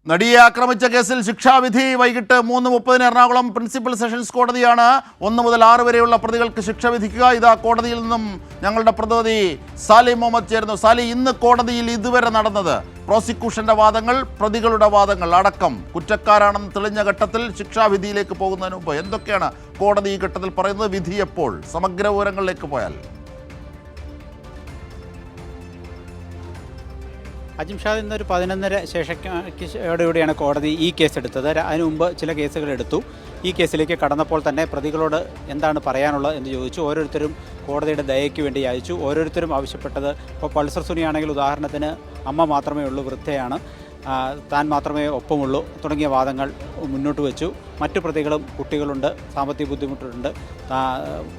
നടിയെ ആക്രമിച്ച കേസിൽ ശിക്ഷാവിധി വൈകിട്ട് 3:30 എറണാകുളം പ്രിൻസിപ്പൽ സെഷൻസ് കോടതിയാണ് 1 മുതൽ 6 വരെയുള്ള പ്രതികൾക്ക് ശിക്ഷ വിധിക്കുക. ഇതാ കോടതിയിൽ നിന്നും ഞങ്ങളുടെ പ്രതിനിധി സാലി മുഹമ്മദ് ചേരുന്നു. സാലി, ഇന്ന് കോടതിയിൽ ഇതുവരെ നടന്നത് പ്രോസിക്യൂഷന്റെ വാദങ്ങൾ, പ്രതികളുടെ വാദങ്ങൾ അടക്കം കുറ്റക്കാരാണെന്ന് തെളിഞ്ഞ ഘട്ടത്തിൽ ശിക്ഷാവിധിയിലേക്ക് പോകുന്നതിന് മുമ്പ് എന്തൊക്കെയാണ് കോടതി ഈ ഘട്ടത്തിൽ പറയുന്നത്? വിധി എപ്പോൾ? സമഗ്ര വിവരങ്ങളിലേക്ക് പോയാൽ. അജിംഷാദ് ഇന്നൊരു 11:30 ശേഷയോടുകൂടിയാണ് കോടതി ഈ കേസ് എടുത്തത്. അതിനു മുമ്പ് ചില കേസുകൾ എടുത്തു. ഈ കേസിലേക്ക് കടന്നപ്പോൾ തന്നെ പ്രതികളോട് എന്താണ് പറയാനുള്ളത് എന്ന് ചോദിച്ചു. ഓരോരുത്തരും കോടതിയുടെ ദയയ്ക്ക് വേണ്ടി യാചിച്ചു. ഓരോരുത്തരും ആവശ്യപ്പെട്ടത്, ഇപ്പോൾ പൾസർ സുനിയാണെങ്കിൽ ഉദാഹരണത്തിന് അമ്മ മാത്രമേ ഉള്ളൂ, വൃദ്ധയാണ്, താൻ മാത്രമേ ഒപ്പമുള്ളൂ തുടങ്ങിയ വാദങ്ങൾ മുന്നോട്ട് വെച്ചു. മറ്റു പ്രതികളും കുട്ടികളുണ്ട്, സാമ്പത്തിക ബുദ്ധിമുട്ടുണ്ട്,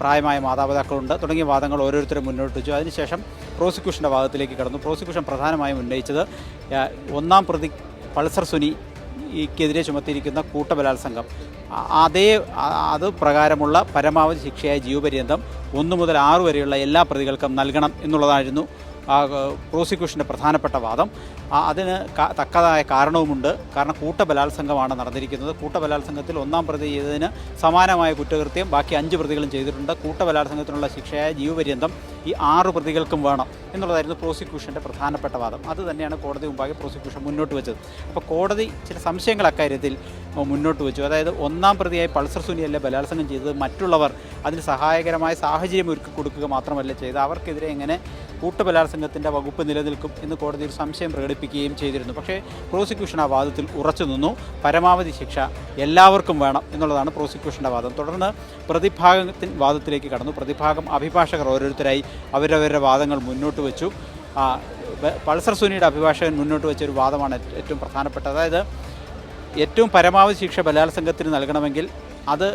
പ്രായമായ മാതാപിതാക്കളുണ്ട് തുടങ്ങിയ വാദങ്ങൾ ഓരോരുത്തരും മുന്നോട്ട് വെച്ചു. അതിനുശേഷം പ്രോസിക്യൂഷൻ്റെ ഭാഗത്തിലേക്ക് കടന്നു. പ്രോസിക്യൂഷൻ പ്രധാനമായും ഉന്നയിച്ചത് ഒന്നാം പ്രതി പൾസർ സുനിക്കെതിരെ ചുമത്തിയിരിക്കുന്ന കൂട്ടബലാത്സംഗം അത് പ്രകാരമുള്ള പരമാവധി ശിക്ഷയായ ജീവപര്യന്തം 1 മുതൽ 6 വരെയുള്ള എല്ലാ പ്രതികൾക്കും നൽകണം എന്നുള്ളതായിരുന്നു പ്രോസിക്യൂഷൻ്റെ പ്രധാനപ്പെട്ട വാദം. അതിന് തക്കതായ കാരണവുമുണ്ട്. കാരണം കൂട്ടബലാത്സംഗമാണ് നടന്നിരിക്കുന്നത്. കൂട്ടബലാത്സംഗത്തിൽ ഒന്നാം പ്രതി ചെയ്തതിന് സമാനമായ കുറ്റകൃത്യം ബാക്കി 5 പ്രതികളും ചെയ്തിട്ടുണ്ട്. കൂട്ടബലാത്സംഗത്തിനുള്ള ശിക്ഷയായ ജീവപര്യന്തം ഈ 6 പ്രതികൾക്കും വേണം എന്നുള്ളതായിരുന്നു പ്രോസിക്യൂഷൻ്റെ പ്രധാനപ്പെട്ട വാദം. അത് തന്നെയാണ് കോടതി മുമ്പാകെ പ്രോസിക്യൂഷൻ മുന്നോട്ട് വെച്ചത്. അപ്പോൾ കോടതി ചില സംശയങ്ങൾ അക്കാര്യത്തിൽ മുന്നോട്ട് വെച്ചു. അതായത് ഒന്നാം പ്രതിയായി പൾസർ സുനിയല്ലേ ബലാത്സംഗം ചെയ്തത്, മറ്റുള്ളവർ അതിന് സഹായകരമായ സാഹചര്യം ഒരുക്കി കൊടുക്കുക മാത്രമല്ല ചെയ്ത്, അവർക്കെതിരെ എങ്ങനെ കൂട്ടബലാത്സംഗത്തിൻ്റെ വകുപ്പ് നിലനിൽക്കും എന്ന് കോടതി ഒരു സംശയം പ്രകടിപ്പിക്കുകയും ചെയ്തിരുന്നു. പക്ഷേ പ്രോസിക്യൂഷൻ ആ വാദത്തിൽ ഉറച്ചു നിന്നു. പരമാവധി ശിക്ഷ എല്ലാവർക്കും വേണം എന്നുള്ളതാണ് പ്രോസിക്യൂഷൻ്റെ വാദം. തുടർന്ന് പ്രതിഭാഗത്തിൻ വാദത്തിലേക്ക് കടന്നു. പ്രതിഭാഗം അഭിഭാഷകർ ഓരോരുത്തരായി അവരവരുടെ വാദങ്ങൾ മുന്നോട്ട് വെച്ചു. പൾസർ സുനിയുടെ അഭിഭാഷകൻ മുന്നോട്ട് വെച്ചൊരു വാദമാണ് ഏറ്റവും പ്രധാനപ്പെട്ടത്. അതായത് ഏറ്റവും പരമാവധി ശിക്ഷ ബലാത്സംഗത്തിന് നൽകണമെങ്കിൽ അത്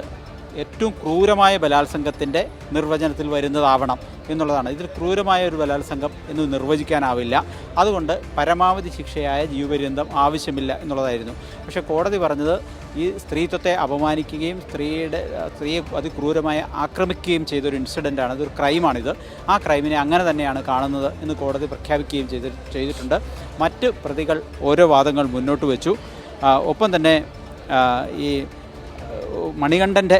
ഏറ്റവും ക്രൂരമായ ബലാത്സംഗത്തിൻ്റെ നിർവചനത്തിൽ വരുന്നതാവണം എന്നുള്ളതാണ്. ഇതിൽ ക്രൂരമായ ഒരു ബലാത്സംഗം എന്ന് നിർവചിക്കാനാവില്ല. അതുകൊണ്ട് പരമാവധി ശിക്ഷയായ ജീവപര്യന്തം ആവശ്യമില്ല എന്നുള്ളതായിരുന്നു. പക്ഷേ കോടതി പറഞ്ഞത് ഈ സ്ത്രീത്വത്തെ അപമാനിക്കുകയും സ്ത്രീയെ അതിക്രൂരമായി ആക്രമിക്കുകയും ചെയ്തൊരു ഇൻസിഡൻ്റാണ്, അതൊരു ക്രൈമാണിത്. ആ ക്രൈമിനെ അങ്ങനെ തന്നെയാണ് കാണുന്നത് എന്ന് കോടതി പ്രഖ്യാപിക്കുകയും ചെയ്തിട്ടുണ്ട്. മറ്റ് പ്രതികൾ ഓരോ വാദങ്ങൾ മുന്നോട്ട് വെച്ചു. ഒപ്പം തന്നെ ഈ മണികണ്ഠൻ്റെ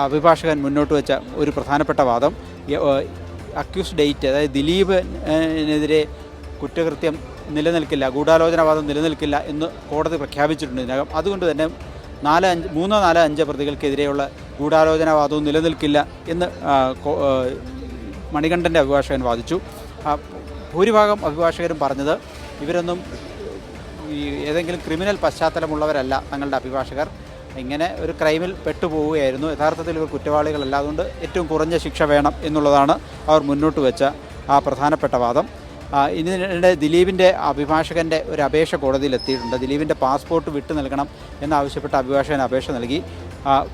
അഭിഭാഷകൻ മുന്നോട്ട് വെച്ച ഒരു പ്രധാനപ്പെട്ട വാദം, അക്യൂസ് ഡേറ്റ്, അതായത് ദിലീപിനെതിരെ കുറ്റകൃത്യം നിലനിൽക്കില്ല, ഗൂഢാലോചനാവാദം നിലനിൽക്കില്ല എന്ന് കോടതി പ്രഖ്യാപിച്ചിട്ടുണ്ട് ഇതിനകം. അതുകൊണ്ട് തന്നെ 3, 4, 5 പ്രതികൾക്കെതിരെയുള്ള ഗൂഢാലോചനാവാദവും നിലനിൽക്കില്ല എന്ന് മണികണ്ഠൻ്റെ അഭിഭാഷകൻ വാദിച്ചു. ഭൂരിഭാഗം അഭിഭാഷകരും പറഞ്ഞത് ഇവരൊന്നും ഏതെങ്കിലും ക്രിമിനൽ പശ്ചാത്തലമുള്ളവരല്ല തങ്ങളുടെ അഭിഭാഷകർ, ഇങ്ങനെ ഒരു ക്രൈമിൽ പെട്ടുപോവുകയായിരുന്നു, യഥാർത്ഥത്തിൽ ഇവർ കുറ്റവാളികളല്ല, അതുകൊണ്ട് ഏറ്റവും കുറഞ്ഞ ശിക്ഷ വേണം എന്നുള്ളതാണ് അവർ മുന്നോട്ട് വെച്ച ആ പ്രധാനപ്പെട്ട വാദം. ഇതിനിടെ ദിലീപിൻ്റെ അഭിഭാഷകൻ്റെ ഒരു അപേക്ഷ കോടതിയിൽ എത്തിയിട്ടുണ്ട്. ദിലീപിൻ്റെ പാസ്പോർട്ട് വിട്ടു നൽകണം എന്നാവശ്യപ്പെട്ട അഭിഭാഷകൻ അപേക്ഷ നൽകി.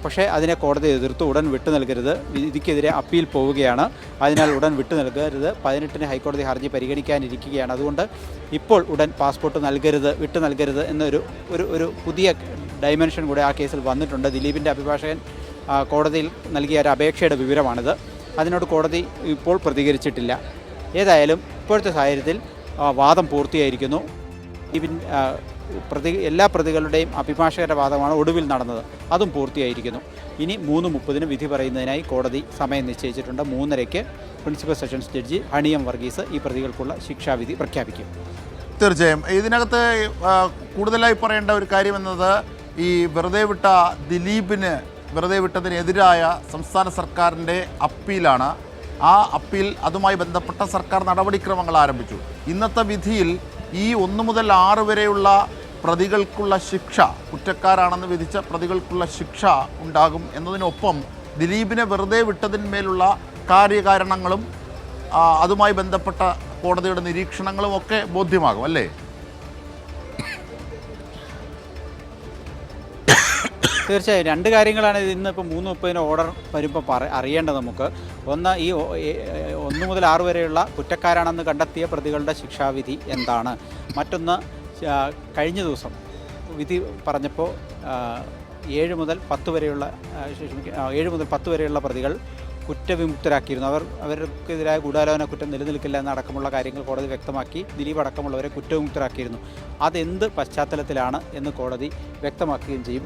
പക്ഷേ അതിനെ കോടതി എതിർത്തു. ഉടൻ വിട്ടു നൽകരുത്, വിധിക്കെതിരെ അപ്പീൽ പോവുകയാണ്, അതിനാൽ ഉടൻ വിട്ടു നൽകരുത്. 18-ന് ഹൈക്കോടതി ഹർജി പരിഗണിക്കാനിരിക്കുകയാണ്. അതുകൊണ്ട് ഇപ്പോൾ ഉടൻ പാസ്പോർട്ട് വിട്ടു നൽകരുത് എന്നൊരു ഒരു പുതിയ ഡൈമെൻഷൻ കൂടെ ആ കേസിൽ വന്നിട്ടുണ്ട്. ദിലീപിൻ്റെ അഭിഭാഷകൻ കോടതിയിൽ നൽകിയ ഒരു അപേക്ഷയുടെ വിവരമാണിത്. അതിനോട് കോടതി ഇപ്പോൾ പ്രതികരിച്ചിട്ടില്ല. ഏതായാലും ഇപ്പോഴത്തെ സാഹചര്യത്തിൽ വാദം പൂർത്തിയായിരിക്കുന്നു. എല്ലാ പ്രതികളുടെയും അഭിഭാഷകരുടെ വാദമാണ് ഒടുവിൽ നടന്നത്, അതും പൂർത്തിയായിരിക്കുന്നു. ഇനി 3:30 വിധി പറയുന്നതിനായി കോടതി സമയം നിശ്ചയിച്ചിട്ടുണ്ട്. 3:30 പ്രിൻസിപ്പൽ സെഷൻസ് ജഡ്ജി ഹണിയം വർഗീസ് ഈ പ്രതികൾക്കുള്ള ശിക്ഷാവിധി പ്രഖ്യാപിക്കും. തീർച്ചയായും ഇതിനകത്ത് കൂടുതലായി പറയേണ്ട ഒരു കാര്യം എന്നത്, ഈ ദിലീപിന് വെറുതെ വിട്ടതിനെതിരായ സംസ്ഥാന സർക്കാരിൻ്റെ അപ്പീലാണ്. ആ അപ്പീൽ, അതുമായി ബന്ധപ്പെട്ട സർക്കാർ നടപടിക്രമങ്ങൾ ആരംഭിച്ചു. ഇന്നത്തെ വിധിയിൽ ഈ 1 മുതൽ 6 വരെയുള്ള പ്രതികൾക്കുള്ള ശിക്ഷ, കുറ്റക്കാരാണെന്ന് വിധിച്ച പ്രതികൾക്കുള്ള ശിക്ഷ ഉണ്ടാകും എന്നതിനൊപ്പം ദിലീപിനെ വെറുതെ വിട്ടതിന്മേലുള്ള കാര്യകാരണങ്ങളും അതുമായി ബന്ധപ്പെട്ട കോടതിയുടെ നിരീക്ഷണങ്ങളും ഒക്കെ ബോധ്യമാകും അല്ലേ? തീർച്ചയായും 2 കാര്യങ്ങളാണ് ഇന്നിപ്പോൾ 3:30 ഓർഡർ വരുമ്പോൾ അറിയേണ്ടത് നമുക്ക്. ഒന്ന്, ഈ 1 മുതൽ 6 വരെയുള്ള കുറ്റക്കാരാണെന്ന് കണ്ടെത്തിയ പ്രതികളുടെ ശിക്ഷാവിധി എന്താണ്. മറ്റൊന്ന്, കഴിഞ്ഞ ദിവസം വിധി പറഞ്ഞപ്പോൾ 7 മുതൽ 10 വരെയുള്ള പ്രതികൾ കുറ്റവിമുക്തരാക്കിയിരുന്നു. അവർക്കെതിരായ ഗൂഢാലോചന കുറ്റം നിലനിൽക്കില്ല എന്നടക്കമുള്ള കാര്യങ്ങൾ കോടതി വ്യക്തമാക്കി ദിലീപ് അടക്കമുള്ളവരെ കുറ്റവിമുക്തരാക്കിയിരുന്നു. അതെന്ത് പശ്ചാത്തലത്തിലാണ് എന്ന് കോടതി വ്യക്തമാക്കുകയും ചെയ്യും.